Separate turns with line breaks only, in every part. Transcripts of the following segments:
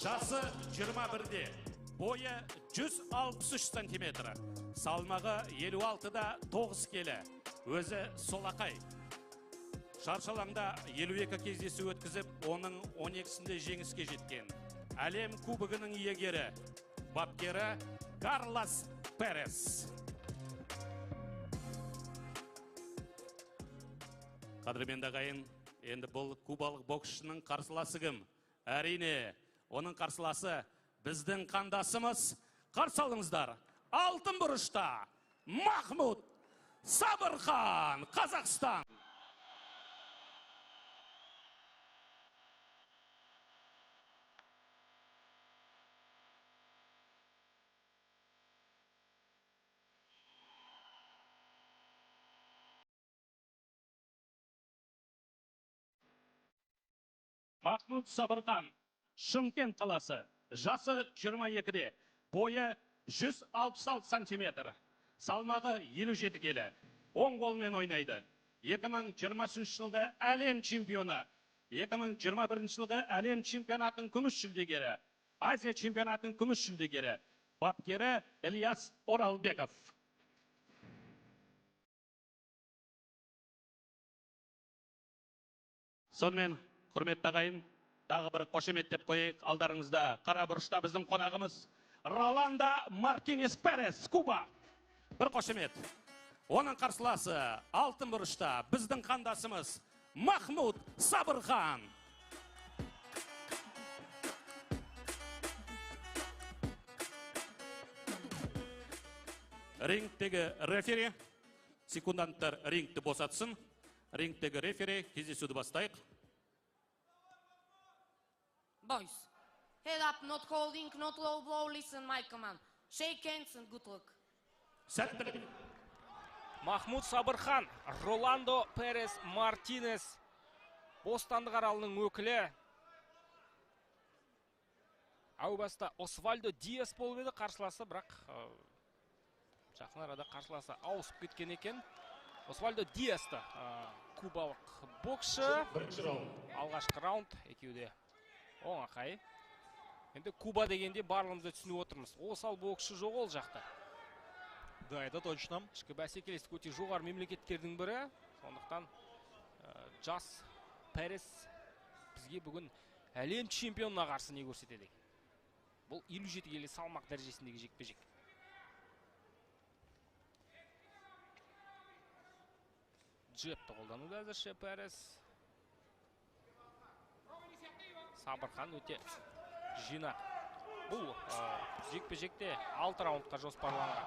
Жасы 21-де, бойы 163 сантиметр, салмағы 56-да 9 келі, өзі солақай. Шаршалаңда 52 кездесу өткізіп, оның 12-сінде жеңіске жеткен. Әлем кубогының иегері, бапкері Карлос Перес. Қадірменді ағайын, енді бұл кубалық боксшының қарсыласы кім? Әрине, оның қарсыласы біздің қандасымыз. Қарсы алыңыздар. Алтын бұрышта Махмуд Сабырхан, Қазақстан. Махмуд Сабырхан, Шымкент қаласы, жасы 22-де, бойы 166 сантиметр, салмағы 57 келі, оң қолмен ойнайды. 2023 жылғы әлем чемпионы, 2021 жылғы әлем чемпионатының күміс жүлдегері, Азия чемпионатының күміс жүлдегері, бапкері Ильяс Оралбеков. Сонымен, құрметті ағайын, тағы бір қошеметтеп қойып, алдарыңызда қара бұрышта біздің қонағымыз Роландо Мартинес Перес, Куба. Бір қошемет. Оның қарсыласы алтын бұрышта біздің қандасымыз Махмуд Сабырхан. Рингтегі рефери, секунданттар рингті босатсын. Рингтегі рефери, кездесуді бастайық.
Boys, head up, not holding, not low blow, listen my command. Shake hands and good luck.
Сәттілік.
Махмуд Сабырхан, Роландо Перес Мартинес, Бостандық аралының өкілі. Әу баста Освальдо Диас болып еді қарсыласы, бірақ жақын арада қарсыласы ауысып кеткен екен. Освальдо Диасты, кубалық боксшы. Алғашқы раунд, екеуде оңақай. Енді Куба дегенде барлығымызды түсініп отырмыз. Осал боксшы жоқ ол жақта.
Да, это точно.
Ішкі бәсекелестік өте жоғары мемлекеттердің бірі. Сондықтан Жас Перес бізге бүгін әлем чемпионына қарсы не көрсетеді. Бұл 57 келі салмақ дәрежесіндегі жекпе-жек. Джепті қолдануда әзірше Перес. Сабырхан өте жинақ. Бұл жекпе-жекте 6 раундқа жоспарланған.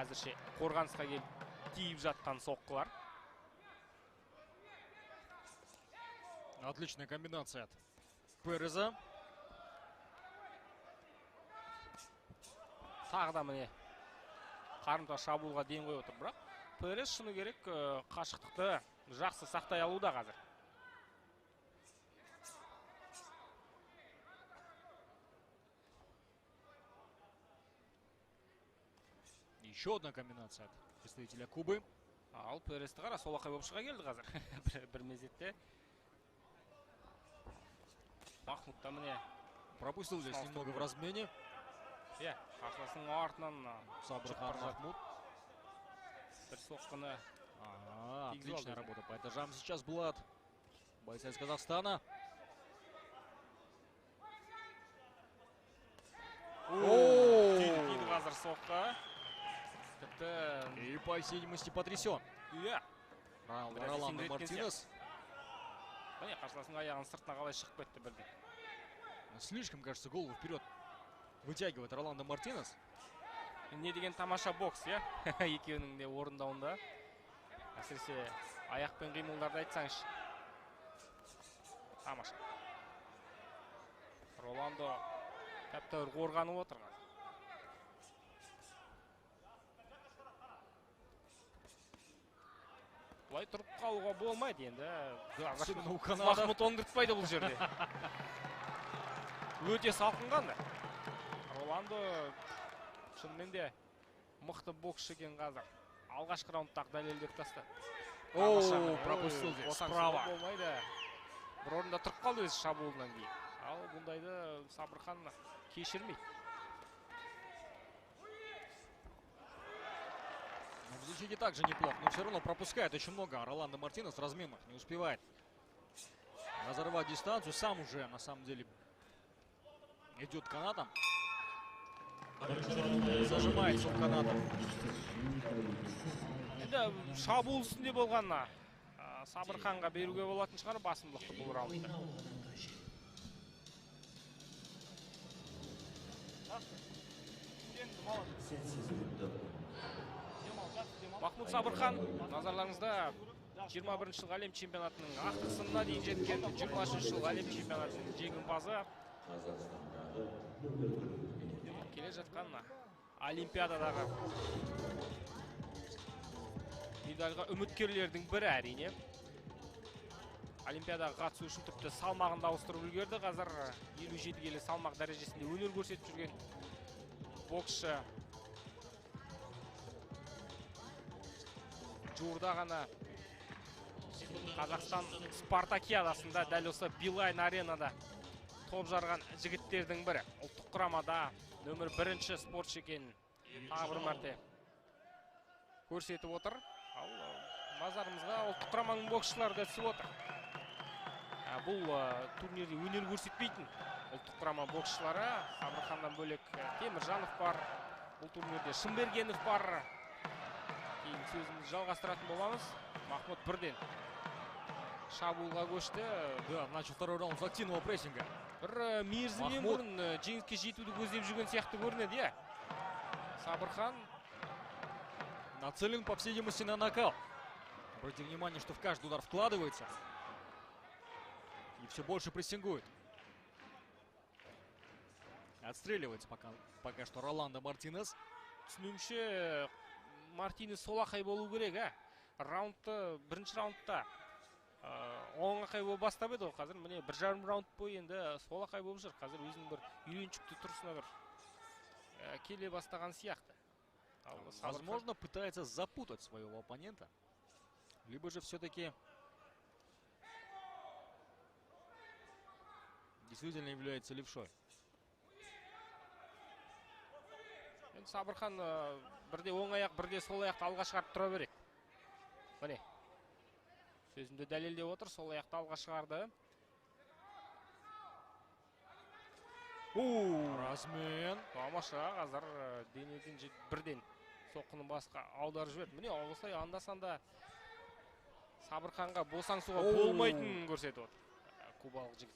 Әзірше қорғанысқа келіп тиіп жатқан соққылар.
Отличная комбинация от Переза.
Тағы да міне қарымта шабуылға ден қойып отыр, бірақ Перес шыны керек қашықтықты жақсы сақтай алуда қазір.
Еще одна комбинация от представителя Кубы.
Ал Пересті қара солақай болып шыға келді қазір. Бір мезетте. Махмудта міне
пропустил здесь немного в размене.
Қарсыласының артынан
Сабырхан Махмуд.
Бір соққыны.
Отличная работа по этажам сейчас была от бойца из Казахстана.
Тиді қазір соққы.
И по всей видимости потрясен. Роландо Мартинес.
Қарсыласының аяғын сыртына қалай шығып кетті бірден.
Слишком, кажется, голову вперед вытягивает Роландо Мартинес.
Не деген тамаша бокс, екеуінің де орындауында. Әсіресе аяқпен қимылдарды айтсаңыз. Тамаша. Роландо тәптәуір қорғанып отырған. Бұлай тұрып қалуға болмайды енді. Махмуд оңдыртпайды бұл жерде. Өте салқынған. Роландо шынымен де мықты боксшы екен қазір. алғашқы раундтағы дәлелдеп тастады.
О, пропустил здесь. Справа.
Болмайды. Бір орында тұрып қалды өзі шабуылынан кейін. Ал бұндайды Сабырхан кешірмейді.
В защите также неплохо, но все равно пропускает очень много. Роландо Мартинес разминок не успевает разорвать дистанцию. Сам уже, на самом деле, идет канатом. Зажимается он канатом.
Енді шабуыл үстінде болғанына Сабырханға беруге болатын шығар басымдықты бұл раундта. Махмуд Сабырхан, назарларыңызда 21 жыл әлем чемпионатының ақтық сынына дейін жеткен, 23 жыл әлем чемпионатының жеңімпазы. Келе жатқан Олимпиададағы медальға үміткерлердің бірі әрине. Олимпиадаға қатысу үшін тіпті салмағын да ауыстырып үлгерді. Қазір 57 келі салмақ дәрежесінде өнер көрсетіп жүрген боксшы. Жуырда ғана Қазақстан Спартакиадасында дәл осы Билайн аренада топ жарған жігіттердің бірі. Ұлттық құрамада нөмір 1-ші спортшы екенін тағы бір мәрте көрсетіп отыр. Ал назарымызға ұлттық құраманың боксшылары да түсіп отыр. Бұл турнирде өнер көрсетпейтін ұлттық құрама боксшылары. Сабырханнан бөлек Теміржанов бар. Бұл турнирде Шымбергенов бар. Кейін сөзімізді жалғастыратын боламыз. Махмуд бірден шабуылға көшті.
Да, начал второй раунд с активного прессинга.
Бір мерзімнен бұрын жеңіске жетуді көздеп жүрген сияқты көрінеді, иә. Сабырхан
Нацелен, по всей видимости, на нокаут. Обратите внимание, что в каждый удар вкладывается. И все больше прессингует. Отстреливается пока что Роландо Мартинес.
түсінуімше Мартинес солақай болу керек, раундты, бірінші раундта оңақай болып бастап еді. Қазір міне 1,5 раунд бойы енді солақай болып жүр. Қазір өзінің бір үйреншікті тұрысына бір келе бастаған сияқты.
Возможно, пытается запутать своего оппонента. Либо же все-таки действительно является левшой.
Сабырхан бірде оң аяқ, бірде сол аяқты алға шығарып тұра береді. Міне, сөзімді дәлелдеп отыр, сол аяқты алға шығарды.
Размен.
Тамаша, қазір денеден бірден соққының басқа аударып жіберді. Міне, осылай анда-санда Сабырханға босаңсуға болмайтынын көрсетіп отыр кубалық жігіт.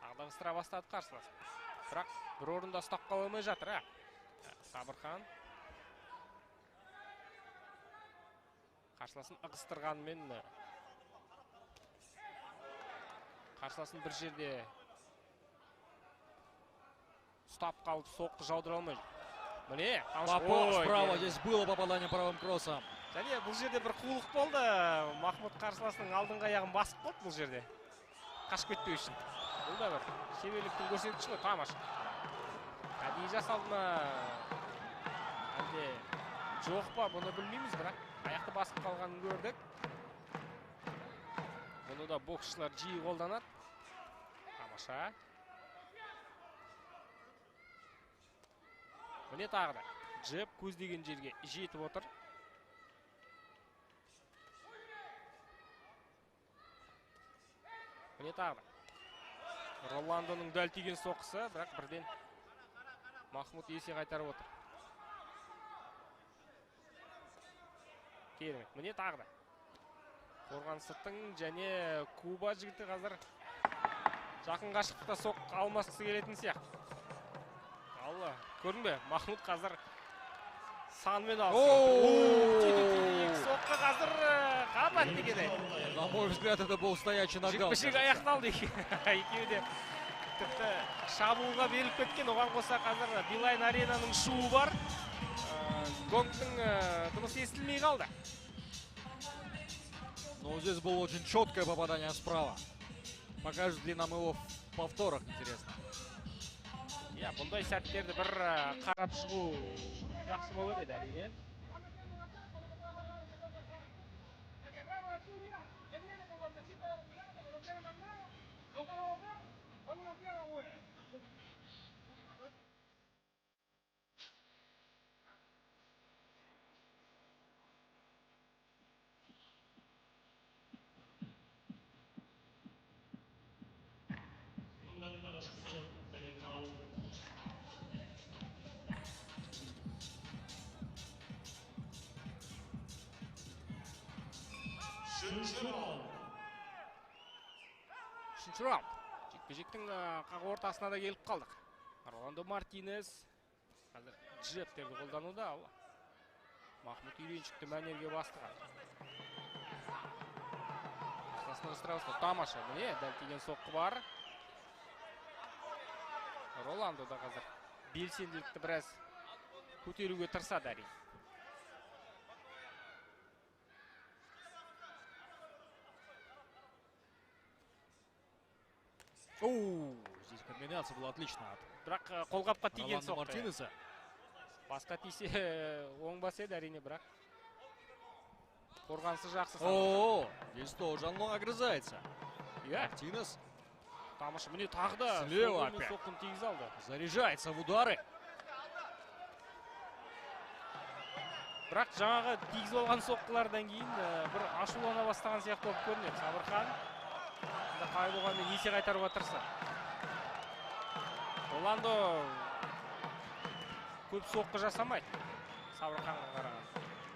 Ағдағыстыра бастады қарсылас. Бірақ бір орында ұстап қала алмай жатыр. Сабырхан қарсыласын ығыстырғанмен қарсыласын бір жерде ұстап қалып соққы жаудыра алмай. Міне,
справа здесь было попадание правым кроссом.
Және бұл жерде бір қулық болды. Махмуд қарсыласының алдыңғы аяғын басып қалды бұл жерде. Қашып кетпеу үшін. Бұл да бір шеберліктің көрсеткіші ғой, тамаша. Әдейі жасалды ма, әлде жоқ па, бұны білмейміз, бірақ аяқты басып қалғанын көрдік. Бұны да боксшылар жиі қолданады. Тамаша. Міне тағы да джеб көздеген жерге жетіп отыр. Міне тағы да Роландоның дәл тиген соққысы, бірақ бірден Махмуд есе қайтарып отыр. Керемет. Міне тағы да қорғаныстың және Куба жігіті қазір жақын қашықтықта соққы алмасқысы келетін сияқты. Алла, көрдің бе? Махмуд қазір санмен алсын. Соққы қазір қабат дегені.
На мой взгляд, это был стоячий нокаут.
Жекпе-жек аяқталды. Екеуі де тіпті шабуылға беріліп кеткен. Оған қоса қазір Билайн аренаның шуы бар. Гонгтың дыбысы естілмей қалды.
Но здесь было очень четкое попадание справа. Покажет ли нам его повторах, интересно.
Иә, бұндай сәттерді бір қарап шығу жақсы болар еді әрине. Үшінші раунд. Жекпе-жектің қақ ортасына да келіп қалдық. Роландо Мартинес қазір джебтерді қолдануда, ал Махмут Үйреншікті мәнерге бастыған. Қасына Страусқа тамаша, міне, дәл тиген соққы бар. Роландо да қазір белсенділікті біраз көтеруге тырысады әрине.
Здесь комбинация была отличная
Бірақ қолғапқа
от
тиген
Роланда
соққы.
Мартинеса.
Басқа тисе оңбас еді әрине, бірақ қорғанысы жақсы.
О, здесь тоже он огрызается.
Иә,
Мартинес
тамаша, міне тағы да
Слева
солмен
опять.
соққын тигіз алды.
заряжается в удары.
Бірақ жаңағы тигізіп алған соққылардан кейін бір ашулана бастаған сияқты болып көрінеді. Сабырхан енді қалай болғанмен есе қайтаруға тырысады. Роландо көп соққы жасамайды Сабырханға қараған.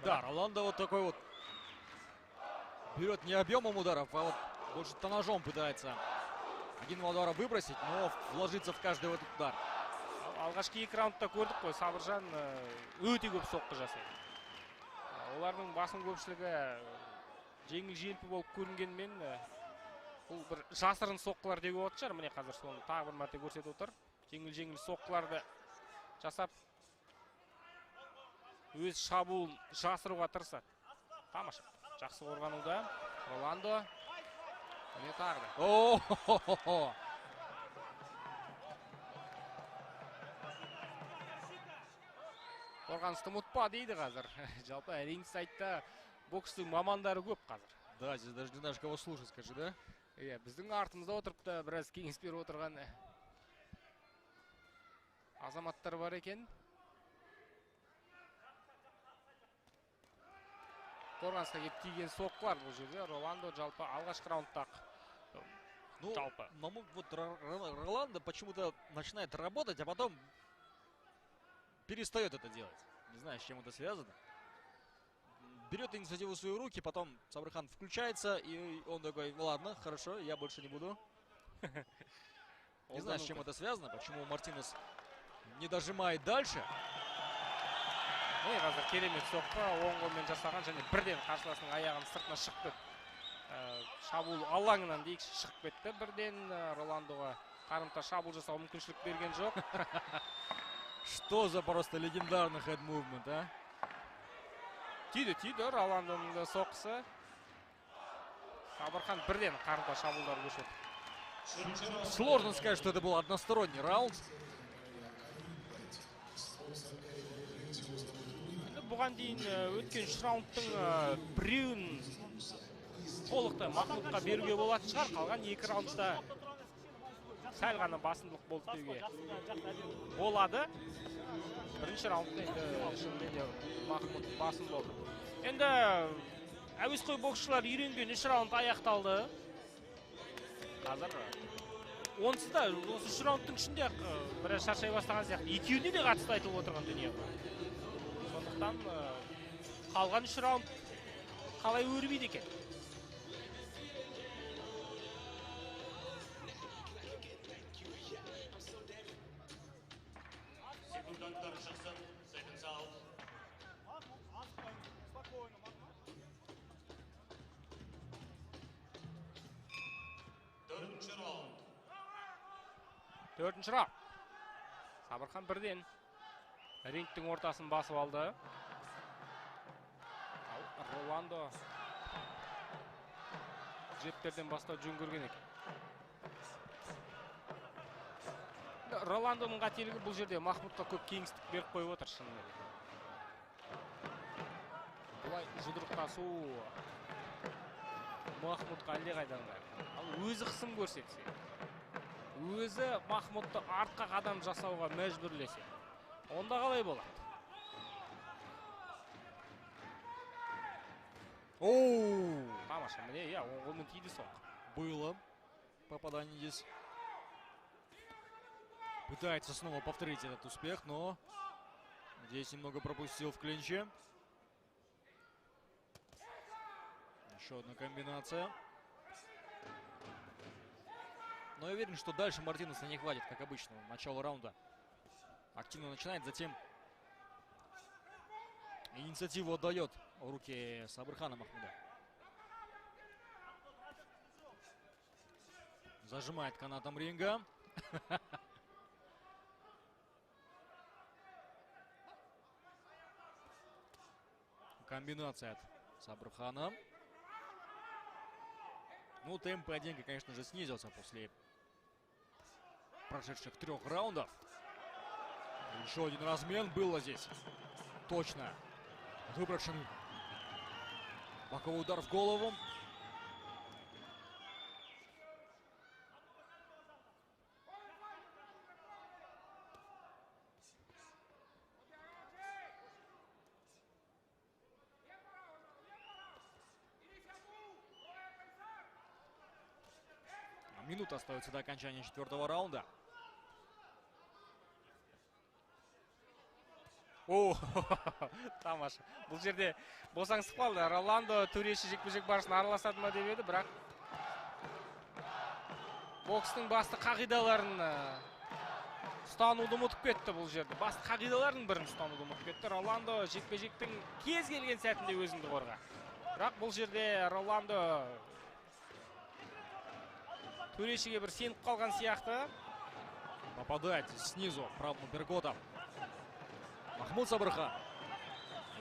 Да, Роландо вот такой вот берет не объемом ударов, а вот больше-то ножом пытается один удара выбросить, но вложиться в каждый этот удар.
Алғашқы екі раундта көрдік қой, Сабыржан өте көп соққы жасайды. Олардың басым көпшілігі жеңіл-желпі болып көрінгенмен бұл бір жасырын соққылар деуге болады шығар. Міне қазір соны тағы бір мәрте көрсетіп отыр. Жеңіл-жеңіл соққыларды жасап өз шабуылын жасыруға тырысады. Тамаша. Жақсы қорғануда. Роландо. Міне тағы да.
О-хо-хо-хо.
Қорғанысты ұмытпа дейді қазір. Жалпы рингсайдта бокстың мамандары көп қазір.
Да, здесь даже не знаешь, кого слушать, скажи, да?
Иә, біздің артымызда отырып та біраз кеңес беріп отырған азаматтар бар екен. Қорғанысқа кеп тиген соққылар бұл жерде. Роландо жалпы алғашқы раундтақ.
Ну,
Жалпы.
вот Роландо почему-то начинает работать, а потом перестает это делать. Не знаю, с чем это связано. Берет инициативу в свои руки, потом Сабырхан включается, и он такой: ну ладно, хорошо, я больше не буду. Не знаю, с чем это связано, почему Мартинес не дожимает дальше.
Міне қазір керемет соққы, оң қолмен жасаған және бірден қарсыласының аяғын сыртына шығып кетті. Шабуыл алаңынан дейікші шығып кетті. Бірден Роландоға қарымта шабуыл жасауға мүмкіншілік берген жоқ.
Что за просто легендарный head movement, а?
Тиді, Роландоның да соққысы. Сабырхан бірден қарымта шабуылдар көшеді.
Сложно сказать, что это был односторонний раунд.
Бұған дейін өткен үш раундтың біреуін толықтай Махмутқа беруге болатын шығар. Қалған екі раундта сәл ғана басымдылық болды деуге болады. Бірінші раундта енді шынымен де Махмут басым болды. Енді әуесқой боксшылар үйренген үш раунд аяқталды. Қазір онсыз да осы үш раундтың ішінде біраз шаршай бастаған сияқты. Екеуіне де қатысты айтылып отырған дүние бар. Сондықтан қалған үш раунд қалай өрбейді екен? Төртінші раунд. Сабырхан бірден рингтің ортасын басып алды. Роландо джептерден бастау жөн көрген екен. Роландоның қателігі бұл жерде Махмудқа көп кеңістік беріп қойып отыр шынымен. Бұлай жұдырықтасу Махмудқа әлдеқайдан ал өзі қысым көрсетсе, өзі Махмудты артқа қадам жасауға мәжбүрлесе, онда қалай болады?
Оу!
Тамаша, міне, я, оң қолмен тиді соң.
Было попадание здесь. Пытается снова повторить этот успех, но здесь немного пропустил в клинче. Еще одна комбинация. Но я уверен, что дальше Мартинеса не хватит, как обычно, начало раунда. Активно начинает, затем инициативу отдает в руки Сабырхана Махмуда. Зажимает канатом ринга. Комбинация от Сабырхана. Ну, темп поединка, конечно же, снизился после прошедших 3 раундов. Еще один размен было здесь. Точно. Выброшенный боковой удар в голову. Минута остается до окончания 4-го раунда.
О, тамаша. Бұл жерде босаңсып қалды. Роландо төреші жекпе-жек барысына араласады ма деп еді, бірақ бокстың басты қағидаларын ұстануды ұмытып кетті бұл жерде. Басты қағидалардың бірін ұстануды ұмытып кетті. Роландо жекпе-жектің кез келген сәтінде өзіңді қорға. Бірақ бұл жерде Роландо төрешіге бір сеніп қалған сияқты.
Попадает снизу правым апперкотом Махмуд Сабырхан.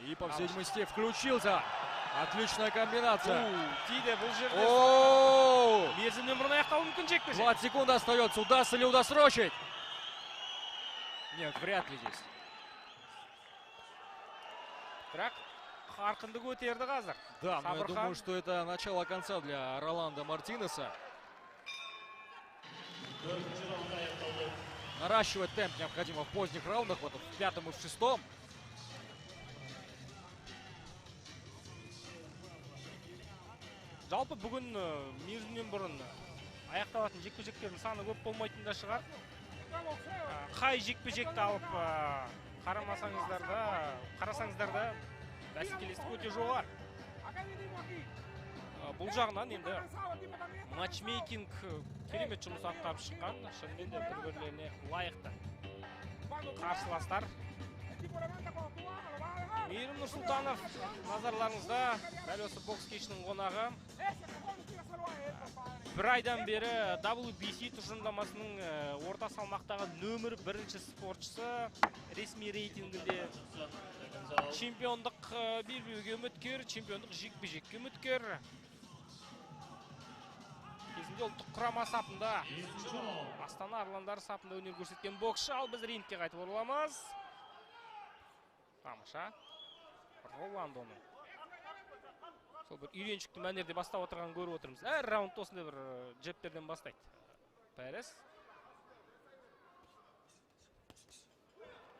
И по всей видимости включился. Отличная комбинация.
Тиді бұл жерде мерзімнен бұрын аяқтауы мүмкін жекпе-жек.
20 секунд остается. Удастся ли удосрочить? Нет, вряд ли здесь.
Бірақ қарқынды көтерді қазір.
Да, но я
Сабырхан.
думаю, что это начало конца для Роланда Мартинеса. Наращивать темп необходимо в поздних раундах, вот в 5-м и в 6-м.
Жалпы бүгін мерзімнен бұрын аяқталатын жекпе-жектердің саны көп болмайтын да шығар. Қай жекпе-жекті алып қарасаңыздар да бәсекелестік өте жоғары. Бұл жағынан енді матчмейкинг керемет жұмыс атқарып шыққан. Шынымен де бір-бірлеріне лайықты қарсыластар. Мейірім Нұрсұлтанов назарларыңызда, дәл осы бокс кешінің қонағы. Бір айдан бері WBC тұжырымдамасының орта салмақтағы нөмір 1 спортшысы, ресми рейтингінде чемпиондық белбеуге үміткер, чемпиондық жекпе-жекке үміткер. Кезінде ұлттық құрама сапында, Астана Арландары сапында өнер көрсеткен боксшы, ал біз рингке қайтып ораламыз. Тамаша. Роландоның сол бір үйреншікті мәнерде бастап отырған көріп отырмыз. Әр раунд осындай бір джептерден бастайды. Пәрес.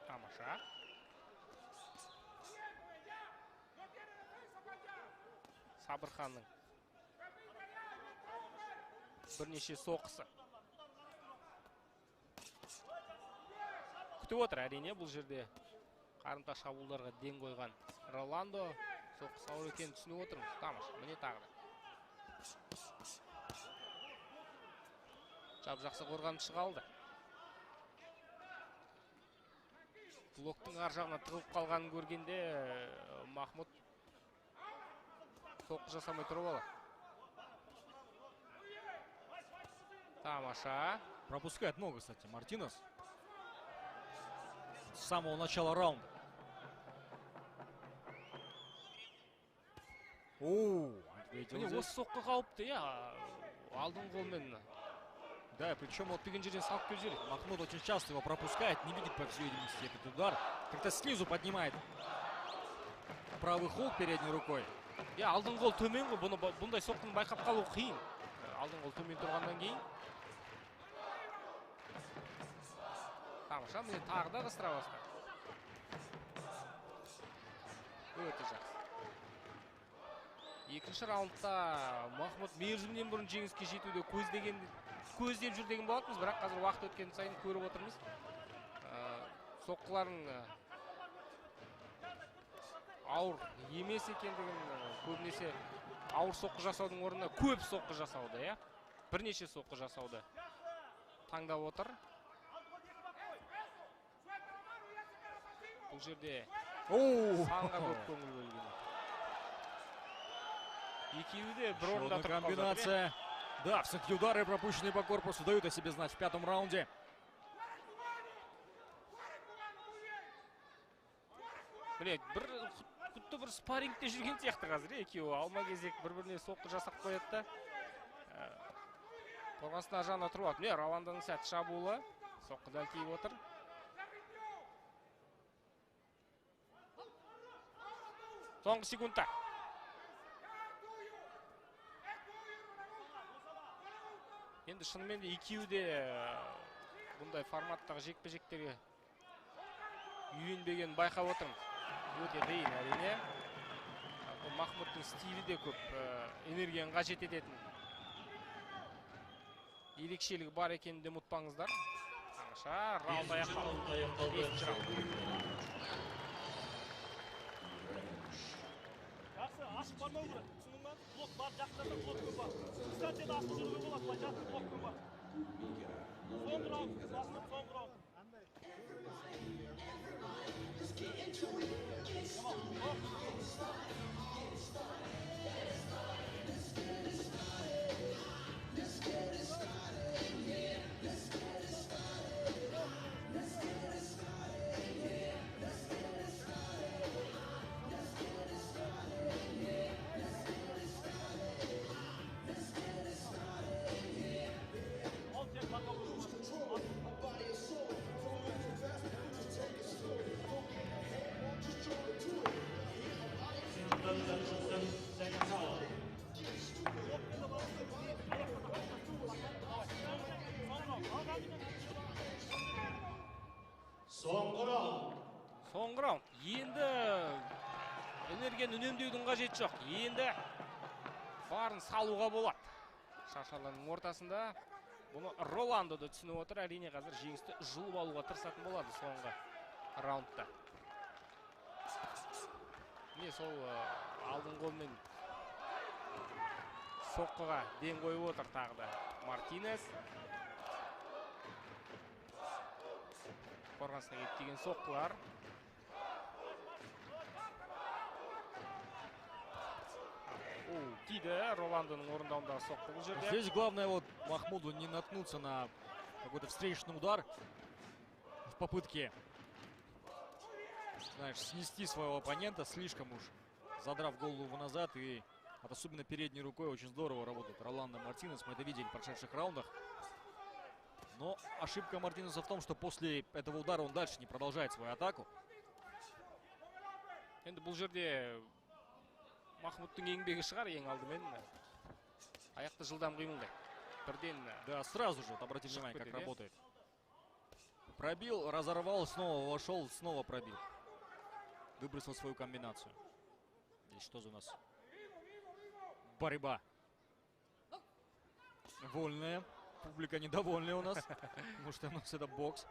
Тамаша. Сабырханның бірнеше соққысы. Күтіп отыр әрине бұл жерде қарымта шабуылдарға ден қойған Роландо. Соққысы ауыр екенін түсініп отырмыз. Тамаша, міне тағы да. Жап-жақсы қорғанып шыға алды. Блоктың ар жағына тығылып қалғанын көргенде Махмуд соққы жасамай тұрып алады. Тамаша.
Пропускает много, кстати, Мартинес. С самого начала раунда. Ответил
Міне
здесь.
осы соққы қауіпті, алдың қолмен
Да, причем вот
Деген жерден салып келіп жібереді.
Махмуд очень часто его пропускает, не видит, по всей видимости, этот удар. Как-то снизу поднимает правый хук передней рукой.
Я алдыңғы қол төмен ғой, бұндай соққыны байқап қалу қиын. Алдыңғы қол төмен тұрғаннан кейін. Тамаша, міне тағы да қыстыра бастады. Өте жақсы. Екінші раундта Махмуд мерзімнен бұрын жеңіске жетуді көздеп жүр деген болатынбыз, бірақ қазір уақыт өткен сайын көріп отырмыз. Соққыларын ауыр емес екендігін, көбінесе ауыр соққы жасаудың орнына көп соққы жасауды, иә? Бірнеше соққы жасауды таңдап отыр. Бұл жерде санға көп көңіл бөлген. Екеуі де бір орында тұрып қалды.
Комбинация. Да, все-таки удары, пропущенные по корпусу, дают о себе знать в пятом раунде.
Білек, құтты бір спаррингте жүрген сияқты қазір, екеуі алма кезек бір-біріне соққы жасап қояды. Қорғаныстың жағына тұрып алды. Роландоның сәтті шабуылы, соққы дәл тиіп отыр. Соңғы секундта. Енді шынымен де екеуі де бұндай форматтағы жекпе-жектерге үйренбеген байқап отырмыз. Өте қиын әрине. Махмудтың стилі де көп энергияны қажет ететін ерекшелігі бар екенін де ұмытпаңыздар. Тамаша, раунд аяқталды. 5-ші раунд.
Жақсы, ашып бармау керек. Түсінің ма? Блок бар, жақындаса блок көп бар. Дистанцияда ашып жүруге болады, былай жақын блок көп бар. Соңғы раунд, басынып соңғы раунд.
Соңғы раунд. Енді энергияны үнемдеудің қажеті жоқ. Енді барын салуға болады. Шаршалардың ортасында бұны Роландо да түсініп отыр. Әрине қазір жеңісті жұлып алуға тырысатын болады соңғы раундта. Міне сол алдыңғы қолмен соққыға ден қойып отыр тағы да Мартинес. Қорғанысқа кеттеген соққылар. Тиді, Роландоның орындауындағы соққы бұл жерде.
Здесь главное вот Махмуду не наткнуться на какой-то встречный удар в попытке, знаешь, снести своего оппонента, слишком уж задрав голову назад, и особенно передней рукой очень здорово работает Роландо Мартинес. Мы это видели в прошедших раундах. Но ошибка Мартинеса в том, что после этого удара он дальше не продолжает свою атаку.
Енді бұл жерде Махмудтың еңбегі шығар ең алдымен. Аяқты жылдам қимылдайды. Бірден.
Да, сразу же, вот обратите внимание, как работает. Пробил, разорвал, снова вошел, снова пробил. Выбросил свою комбинацию. Здесь что за у нас? Борьба. Вольная. Публика недовольная у нас. Потому что у нас это бокс.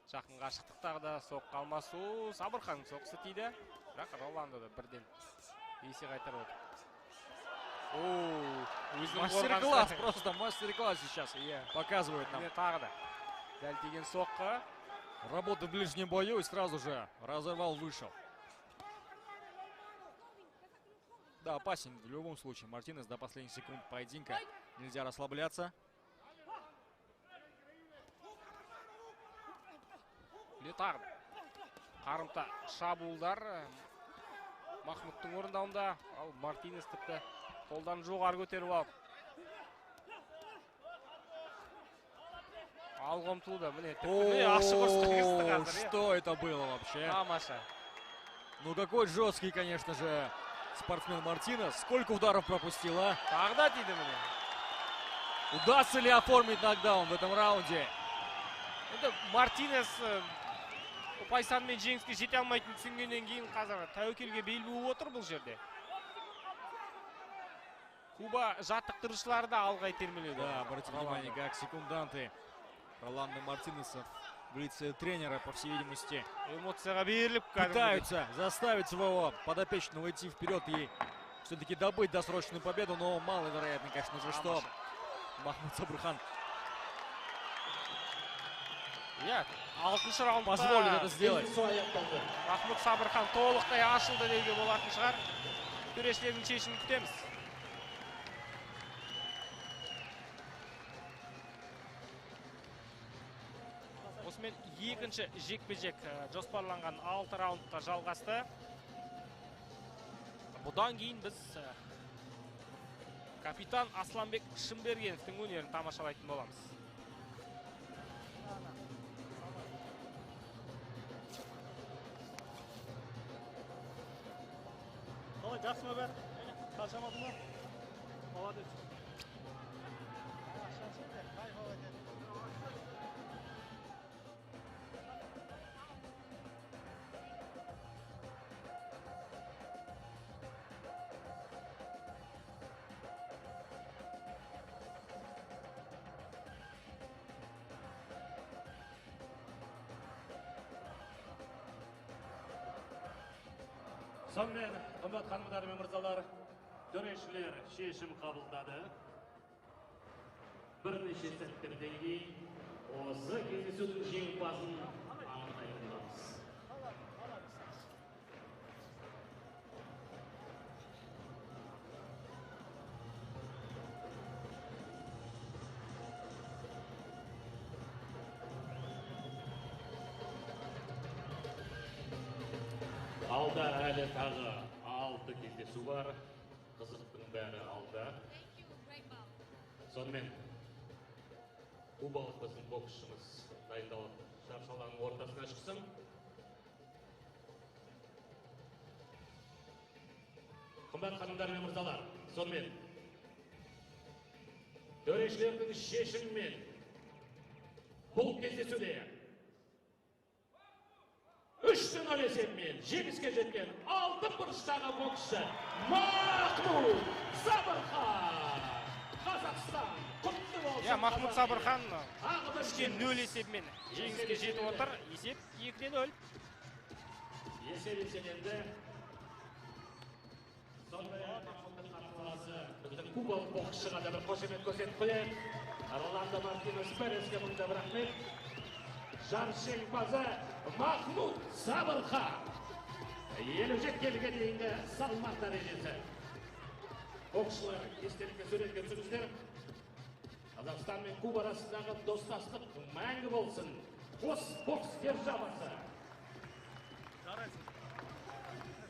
Жақын қашықтықтағыда соққы алмасу. Сабырханның соққысы тиді. Бірақ Роландо да бірден есе қайтарып отыр.
Мастер-класс, просто мастер-класс сейчас показывает нам.
Тағы да дәл тиген соққы.
Работа в ближнем бою и сразу же разорвал, вышел. Да, опасен в любом случае. Мартинес до последних секунд поединка. Нельзя расслабляться.
Тағы да қарымта шабуылдар Махмудтың орындауында. Ал Мартинес тіпті қолдан жоғары көтеріп алып алға ұмтылуда. Міне, ашық ұрысқа кірісті
О,
қазір.
что это было вообще?
Тамаша.
Ну какой жесткий, конечно же, спортсмен Мартинес. Сколько ударов пропустил, а?
Тағы да тиді міне.
Удастся ли оформить нокдаун в этом раунде?
Енді Мартинес ұпай-санмен жеңіске жете алмайтын түсінгеннен кейін қазір тәуекелге бел буып отыр бұл жерде. Куба жаттықтырушылары да алға итермеледі.
Да, обратите внимание, как секунданты Роланда Мартинеса в лице тренера, по всей видимости,
Эмоцияға беріліп
пытаются заставить своего подопечного идти вперед и все-таки добыть досрочную победу, но маловероятно, конечно же, что Махмуд Сабурхан
алтыншы раундта
позволит это сделать.
Махмуд Сабырхан толықтай ашылды деуге болатын шығар. Төрешілердің шешімін күтеміз. Осымен екінші жекпе-жек жоспарланған 6 раундқа жалғасты. Бұдан кейін біз капитан Асланбек Шымбергеновтің өнерін тамашалайтын боламыз.
Қалай, жақсы ма бәрі? Қашамады ма? Молодец.
Сонымен, қымбат ханымдар мен мырзалар, төрешілер шешім қабылдады. Бірнеше сәттерден кейін осы кездесудің жеңімпазын анықтайтын боламыз. Алда әлі тағы 6 кездесу бар. Қызықтың бәрі алда. Сонымен, кубалық біздің боксшымыз дайындалып шаршаланың ортасына шықсын. Қымбат ханымдар мен мырзалар, сонымен төрешілердің шешімімен бұл кездесуде 3-0 есебімен жеңіске жеткен алтын бұрыштағы боксшы Махмуд Сабырхан, Қазақстан. Құтты болсын.
Махмуд Сабырхан 3-0 есебімен жеңіске жетіп отыр. Есеп 2-0.
Есеп еселенді. Сондай-ақ Махмудтың қарсыласы біздің кубалық боксшыға да бір қошемет көрсетіп қояйық. Роланда Мартинес Переске мың да бір рахмет. Жарыс жеңімпазы Махмуд Сабырхан. 57 келіге дейінгі салмақ дәрежесі. Боксшылар естелікке суретке түсіріңіздер. Қазақстан мен Куба арасындағы достастық мәңгі болсын. Қос бокс державасы.
Жарайсың.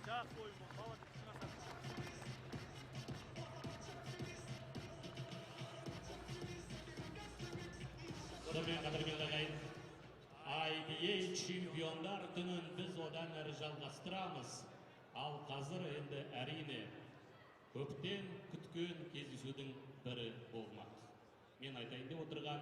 Жақсы ойын бол. Молодец, шығасың.
Сонымен қадірмен ағайын, IBA чемпиондар күнін біз одан әрі жалғастырамыз. Ал қазір енді әрине көптен күткен кездесудің бірі болмақ. Мен айтайын деп отырған